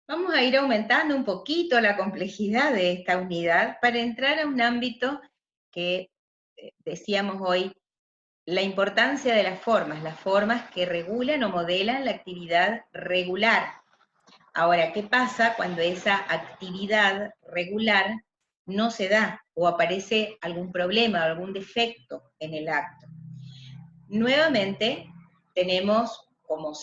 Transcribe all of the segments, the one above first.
Vamos a ir aumentando un poquito la complejidad de esta unidad para entrar a un ámbito que decíamos hoy, la importancia de las formas que regulan o modelan la actividad regular. Ahora, ¿qué pasa cuando esa actividad regular no se da o aparece algún problema o algún defecto en el acto? Nuevamente, tenemos como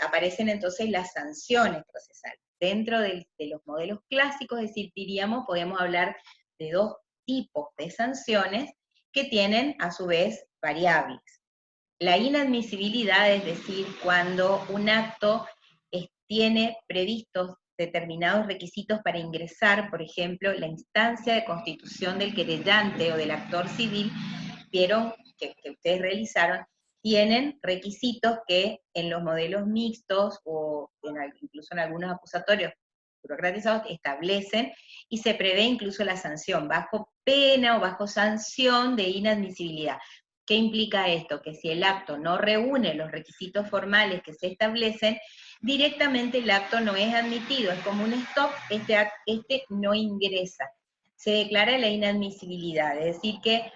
aparecen entonces las sanciones procesales. Dentro de los modelos clásicos, es decir, diríamos, podemos hablar de dos tipos de sanciones que tienen a su vez variables. La inadmisibilidad, es decir, cuando un acto tiene previstos determinados requisitos para ingresar, por ejemplo, la instancia de constitución del querellante o del actor civil, vieron que ustedes realizaron, tienen requisitos que en los modelos mixtos o incluso en algunos acusatorios burocratizados establecen y se prevé incluso la sanción bajo pena o bajo sanción de inadmisibilidad. ¿Qué implica esto? Que si el acto no reúne los requisitos formales que se establecen, directamente el acto no es admitido, es como un stop, este no ingresa. Se declara la inadmisibilidad, es decir que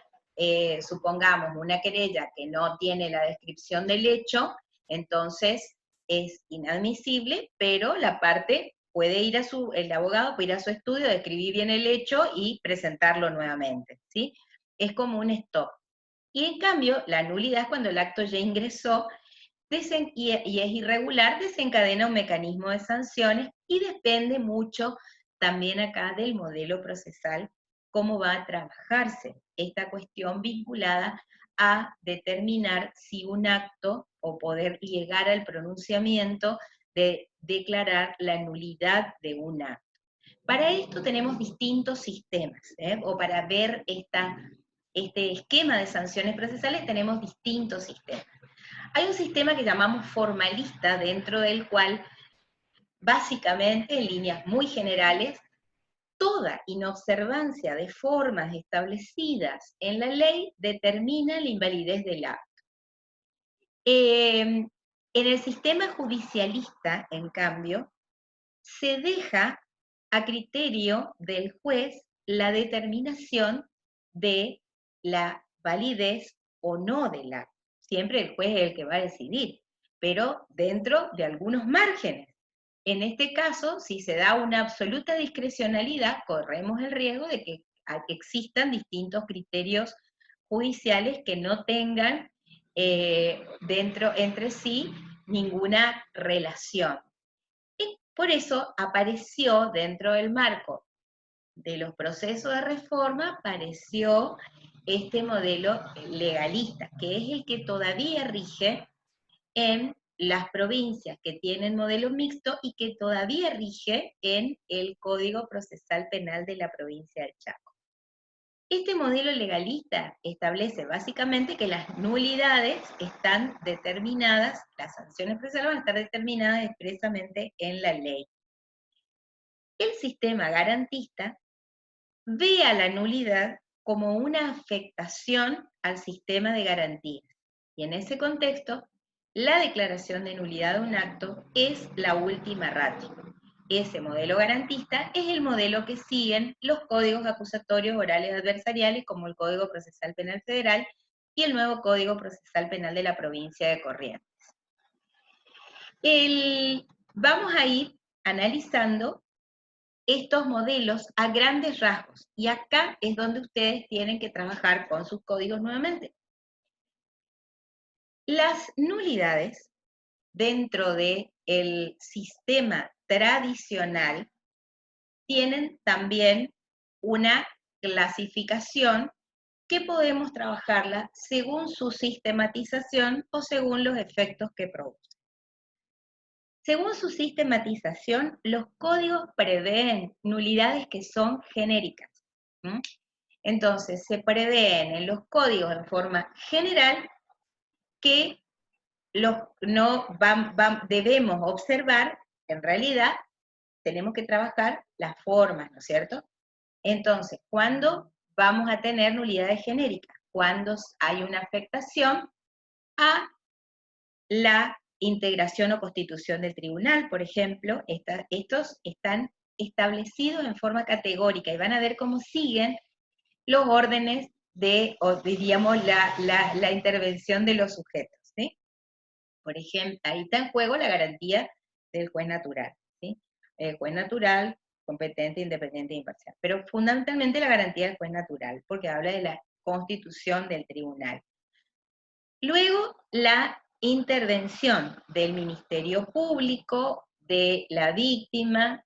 supongamos una querella que no tiene la descripción del hecho, entonces es inadmisible, pero la parte puede ir el abogado puede ir a su estudio, describir bien el hecho y presentarlo nuevamente, ¿sí? Es como un stop. Y en cambio, la nulidad es cuando el acto ya ingresó y es irregular, desencadena un mecanismo de sanciones y depende mucho también acá del modelo procesal, cómo va a trabajarse esta cuestión vinculada a determinar si un acto o poder llegar al pronunciamiento de declarar la nulidad de un acto. Para esto tenemos distintos sistemas, o para ver este esquema de sanciones procesales tenemos distintos sistemas. Hay un sistema que llamamos formalista, dentro del cual, básicamente, en líneas muy generales, toda inobservancia de formas establecidas en la ley determina la invalidez del acto. En el sistema judicialista, en cambio, se deja a criterio del juez la determinación de la validez o no del acto. Siempre el juez es el que va a decidir, pero dentro de algunos márgenes. En este caso, si se da una absoluta discrecionalidad, corremos el riesgo de que existan distintos criterios judiciales que no tengan entre sí ninguna relación. Y por eso apareció dentro del marco de los procesos de reforma, apareció este modelo legalista, que es el que todavía rige en las provincias que tienen modelo mixto y que todavía rige en el Código Procesal Penal de la provincia de Chaco. Este modelo legalista establece básicamente que las nulidades están determinadas, las sanciones procesales van a estar determinadas expresamente en la ley. El sistema garantista ve a la nulidad como una afectación al sistema de garantías. Y en ese contexto, la declaración de nulidad de un acto es la última ratio. Ese modelo garantista es el modelo que siguen los códigos acusatorios orales adversariales, como el Código Procesal Penal Federal y el nuevo Código Procesal Penal de la provincia de Corrientes. Vamos a ir analizando estos modelos a grandes rasgos. Y acá es donde ustedes tienen que trabajar con sus códigos nuevamente. Las nulidades dentro del sistema tradicional tienen también una clasificación que podemos trabajarla según su sistematización o según los efectos que produce. Según su sistematización, los códigos prevén nulidades que son genéricas. Entonces, se prevén en los códigos en forma general que debemos observar, en realidad, tenemos que trabajar las formas, ¿no es cierto? Entonces, ¿cuándo vamos a tener nulidades genéricas? Cuando hay una afectación a la integración o constitución del tribunal, por ejemplo, estos están establecidos en forma categórica y van a ver cómo siguen los órdenes o diríamos, la intervención de los sujetos, ¿sí? Por ejemplo, ahí está en juego la garantía del juez natural, ¿sí? El juez natural, competente, independiente e imparcial. Pero fundamentalmente la garantía del juez natural, porque habla de la constitución del tribunal. Luego, la intervención del Ministerio Público, de la víctima.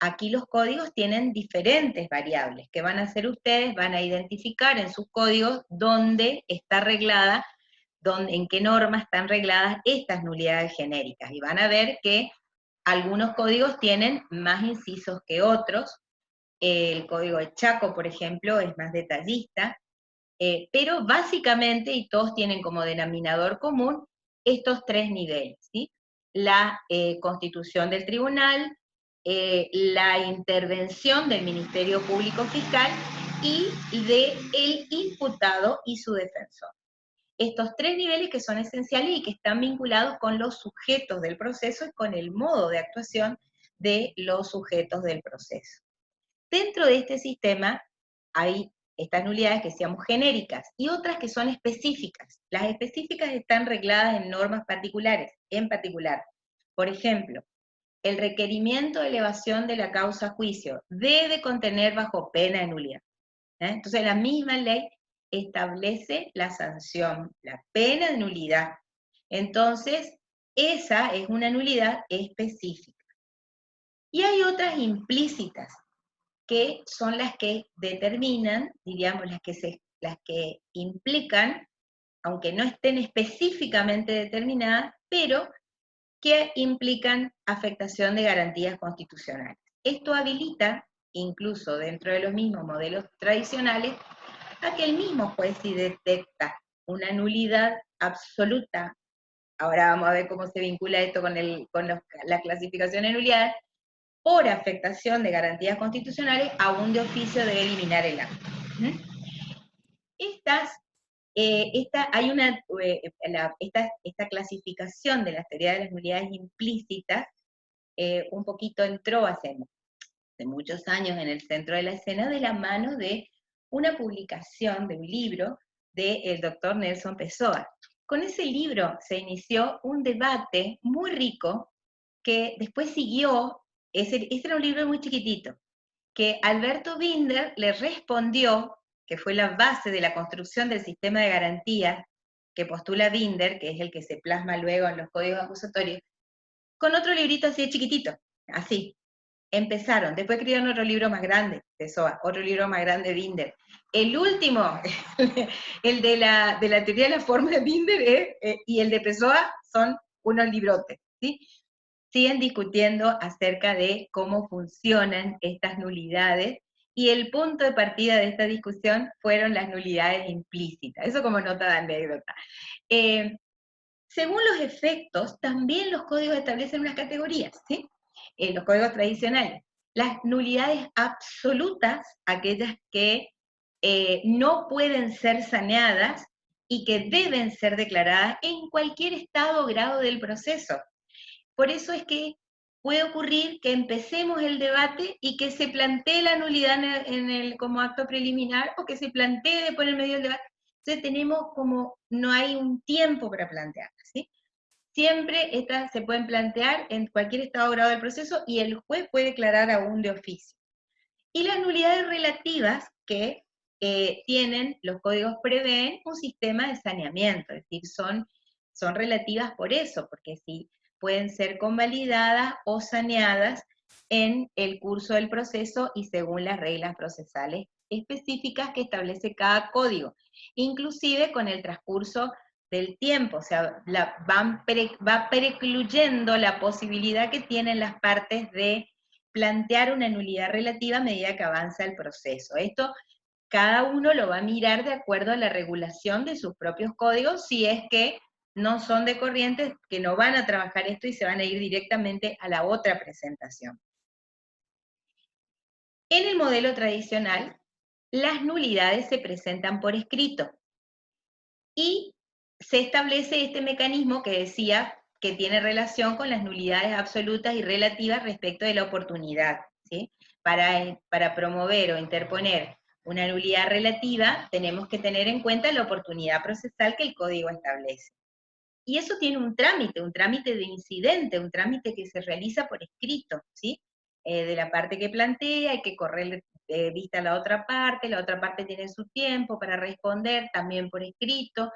Aquí los códigos tienen diferentes variables que van a hacer ustedes, van a identificar en sus códigos dónde está arreglada, en qué normas están regladas estas nulidades genéricas. Y van a ver que algunos códigos tienen más incisos que otros. El código de Chaco, por ejemplo, es más detallista, pero básicamente, y todos tienen como denominador común, estos tres niveles, ¿sí? La constitución del tribunal, la intervención del Ministerio Público Fiscal y del imputado y su defensor. Estos tres niveles que son esenciales y que están vinculados con los sujetos del proceso y con el modo de actuación de los sujetos del proceso. Dentro de este sistema hay estas nulidades que decíamos genéricas y otras que son específicas. Las específicas están regladas en normas particulares, en particular. Por ejemplo, el requerimiento de elevación de la causa a juicio debe contener bajo pena de nulidad. Entonces la misma ley establece la sanción, la pena de nulidad. Entonces, esa es una nulidad específica. Y hay otras implícitas, que son las que determinan, diríamos, las que implican, aunque no estén específicamente determinadas, pero que implican afectación de garantías constitucionales. Esto habilita, incluso dentro de los mismos modelos tradicionales, a que el mismo juez, si detecta una nulidad absoluta, ahora vamos a ver cómo se vincula esto con la clasificación de nulidades, por afectación de garantías constitucionales, aún de oficio debe eliminar el acto. Esta clasificación de la teoría de las nulidades implícitas un poquito entró hace muchos años en el centro de la escena de la mano de una publicación de un libro del doctor Nelson Pessoa. Con ese libro se inició un debate muy rico que después siguió. Ese era un libro muy chiquitito, que Alberto Binder le respondió, que fue la base de la construcción del sistema de garantías que postula Binder, que es el que se plasma luego en los códigos acusatorios, con otro librito así de chiquitito, así. Empezaron, después escribieron otro libro más grande, Pessoa, otro libro más grande de Binder. El último, el de la teoría de la forma de Binder y el de Pessoa son unos librotes, ¿sí? Siguen discutiendo acerca de cómo funcionan estas nulidades, y el punto de partida de esta discusión fueron las nulidades implícitas. Eso como nota de anécdota. Según los efectos, también los códigos establecen unas categorías, ¿sí? Los códigos tradicionales. Las nulidades absolutas, aquellas que no pueden ser saneadas y que deben ser declaradas en cualquier estado o grado del proceso. Por eso es que puede ocurrir que empecemos el debate y que se plantee la nulidad como acto preliminar, o que se plantee después en el medio del debate. Entonces tenemos como, no hay un tiempo para plantearla, ¿sí? Siempre estas se pueden plantear en cualquier estado o grado del proceso y el juez puede declarar aún de oficio. Y las nulidades relativas que los códigos prevén un sistema de saneamiento, es decir, son relativas por eso, porque sí pueden ser convalidadas o saneadas en el curso del proceso y según las reglas procesales específicas que establece cada código, inclusive con el transcurso del tiempo, o sea, va precluyendo la posibilidad que tienen las partes de plantear una nulidad relativa a medida que avanza el proceso. Esto cada uno lo va a mirar de acuerdo a la regulación de sus propios códigos, si es que no son de corrientes, que no van a trabajar esto y se van a ir directamente a la otra presentación. En el modelo tradicional, las nulidades se presentan por escrito y se establece este mecanismo que decía que tiene relación con las nulidades absolutas y relativas respecto de la oportunidad, ¿sí? Para promover o interponer una nulidad relativa, tenemos que tener en cuenta la oportunidad procesal que el código establece. Y eso tiene un trámite de incidente, un trámite que se realiza por escrito, ¿sí? De la parte que plantea, hay que correr vista a la otra parte tiene su tiempo para responder, también por escrito,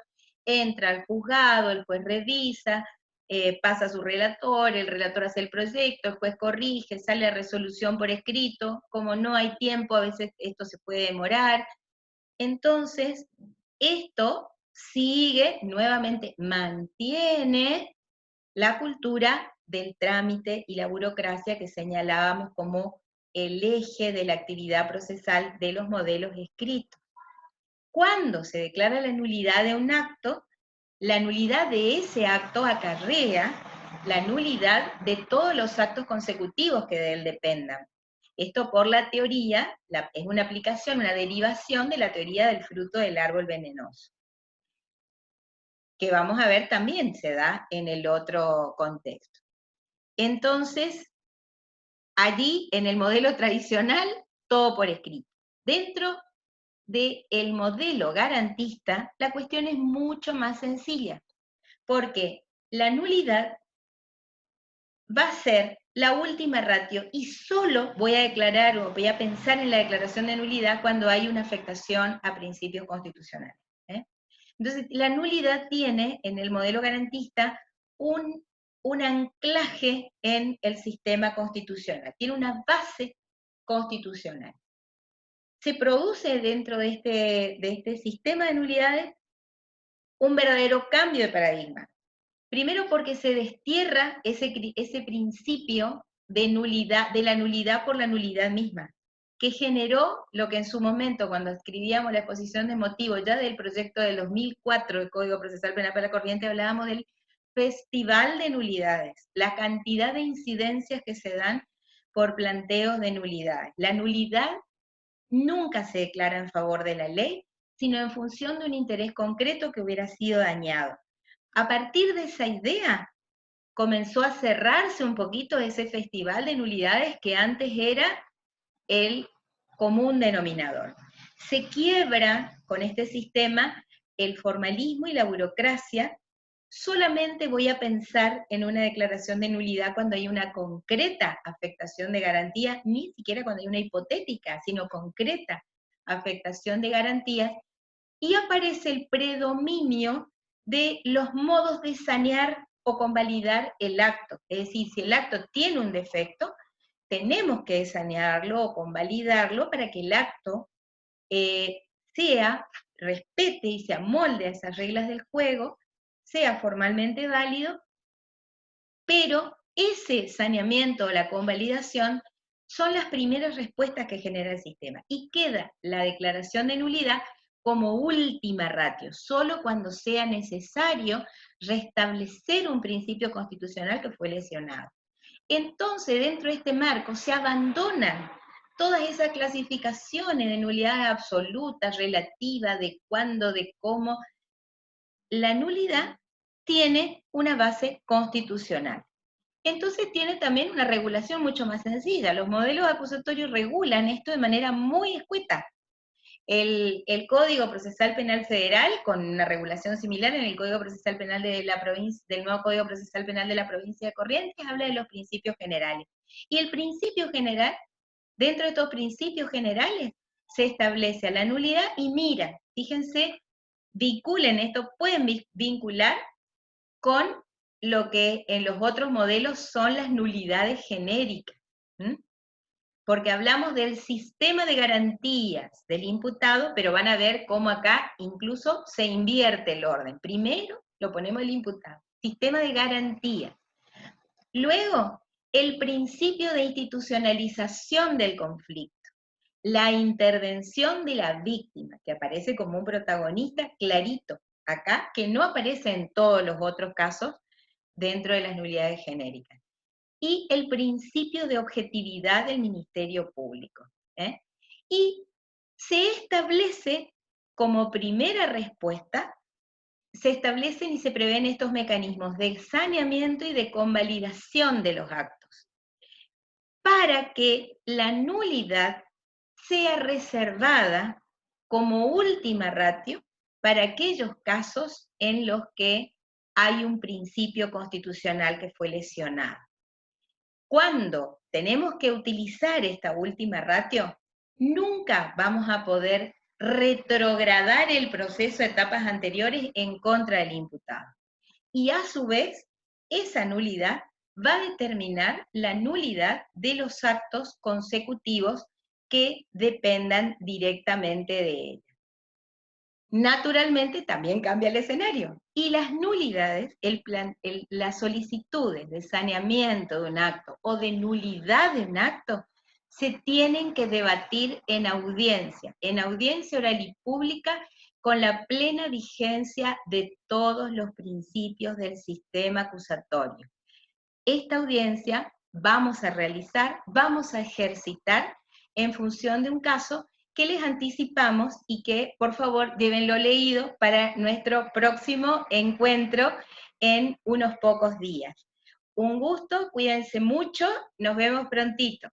entra al juzgado, el juez revisa, pasa a su relator, el relator hace el proyecto, el juez corrige, sale a resolución por escrito, como no hay tiempo, a veces esto se puede demorar. Entonces, esto sigue, nuevamente, mantiene la cultura del trámite y la burocracia que señalábamos como el eje de la actividad procesal de los modelos escritos. Cuando se declara la nulidad de un acto, la nulidad de ese acto acarrea la nulidad de todos los actos consecutivos que de él dependan. Esto por la teoría, es una aplicación, una derivación de la teoría del fruto del árbol venenoso, que vamos a ver también se da en el otro contexto. Entonces, allí en el modelo tradicional, todo por escrito. Dentro del modelo garantista, la cuestión es mucho más sencilla, porque la nulidad va a ser la última ratio y solo voy a declarar o voy a pensar en la declaración de nulidad cuando hay una afectación a principios constitucionales. Entonces, la nulidad tiene en el modelo garantista un anclaje en el sistema constitucional, tiene una base constitucional. Se produce dentro de este sistema de nulidades un verdadero cambio de paradigma. Primero porque se destierra ese principio de nulidad, de la nulidad por la nulidad misma, que generó lo que en su momento, cuando escribíamos la exposición de motivos ya del proyecto del 2004 del Código Procesal Penal para la Corriente, hablábamos del festival de nulidades, la cantidad de incidencias que se dan por planteos de nulidades. La nulidad nunca se declara en favor de la ley, sino en función de un interés concreto que hubiera sido dañado. A partir de esa idea, comenzó a cerrarse un poquito ese festival de nulidades que antes era el común denominador. Se quiebra con este sistema el formalismo y la burocracia. Solamente voy a pensar en una declaración de nulidad cuando hay una concreta afectación de garantía, ni siquiera cuando hay una hipotética, sino concreta afectación de garantías, y aparece el predominio de los modos de sanear o convalidar el acto. Es decir, si el acto tiene un defecto, tenemos que sanearlo o convalidarlo para que el acto respete y se amolde a esas reglas del juego, sea formalmente válido, pero ese saneamiento o la convalidación son las primeras respuestas que genera el sistema. Y queda la declaración de nulidad como última ratio, solo cuando sea necesario restablecer un principio constitucional que fue lesionado. Entonces, dentro de este marco, se abandonan todas esas clasificaciones de nulidad absoluta, relativa, de cuándo, de cómo. La nulidad tiene una base constitucional. Entonces tiene también una regulación mucho más sencilla. Los modelos acusatorios regulan esto de manera muy escueta. El Código Procesal Penal Federal, con una regulación similar en el Código Procesal Penal de la provincia, del nuevo Código Procesal Penal de la provincia de Corrientes, habla de los principios generales. Y el principio general, dentro de estos principios generales, se establece a la nulidad y mira, fíjense, vinculen esto, pueden vincular con lo que en los otros modelos son las nulidades genéricas. Porque hablamos del sistema de garantías del imputado, pero van a ver cómo acá incluso se invierte el orden. Primero lo ponemos el imputado, sistema de garantías. Luego, el principio de institucionalización del conflicto, la intervención de la víctima, que aparece como un protagonista clarito acá, que no aparece en todos los otros casos dentro de las nulidades genéricas. Y el principio de objetividad del Ministerio Público. Y se establece como primera respuesta, se establecen y se prevén estos mecanismos de saneamiento y de convalidación de los actos, para que la nulidad sea reservada como última ratio para aquellos casos en los que hay un principio constitucional que fue lesionado. Cuando tenemos que utilizar esta última ratio, nunca vamos a poder retrogradar el proceso a etapas anteriores en contra del imputado. Y a su vez, esa nulidad va a determinar la nulidad de los actos consecutivos que dependan directamente de ella. Naturalmente también cambia el escenario. Y las nulidades, las solicitudes de saneamiento de un acto o de nulidad de un acto, se tienen que debatir en audiencia oral y pública, con la plena vigencia de todos los principios del sistema acusatorio. Esta audiencia vamos a realizar, vamos a ejercitar en función de un caso que les anticipamos y que, por favor, débenlo leído para nuestro próximo encuentro en unos pocos días. Un gusto, cuídense mucho, nos vemos prontito.